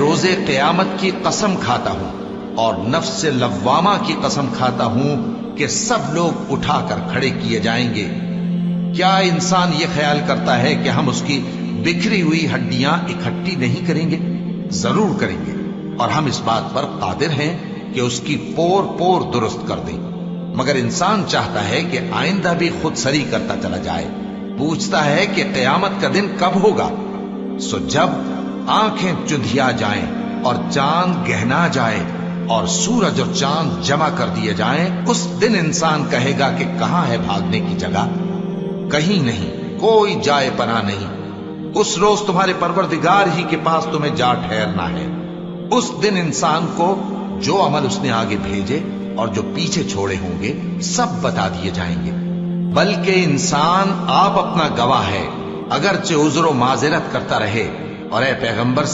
रोजे क़यामत की कसम खाता हूं और नफ्स लव्वामा की कसम खाता हूं कि सब लोग उठाकर खड़े किए जाएंगे। क्या इंसान ये ख्याल करता है कि हम उसकी बिखरी हुई हड्डियां इकट्ठी नहीं करेंगे? जरूर करेंगे, और हम इस बात पर कादिर हैं कि उसकी पोर पोर दुरुस्त कर दें। मगर इंसान चाहता है कि आइंदा भी खुद सरी करता चला जाए। पूछता है कि क़यामत का दिन कब होगा। सो जब आंखें चुंधिया जाएं और चांद गहना जाए और सूरज और चांद जमा कर दिए जाएं, उस दिन इंसान कहेगा कि कहां है भागने की जगह? कहीं नहीं, कोई जाए पना नहीं। उस रोज तुम्हारे परवरदिगार ही के पास तुम्हें जा ठहरना है। उस दिन इंसान को जो अमल उसने आगे भेजे और जो पीछे छोड़े होंगे सब बता दिए जाएंगे। बल्कि इंसान आप अपना गवाह है, अगरचे उज़्र व माज़िरत करता रहे। और ए पैगंबर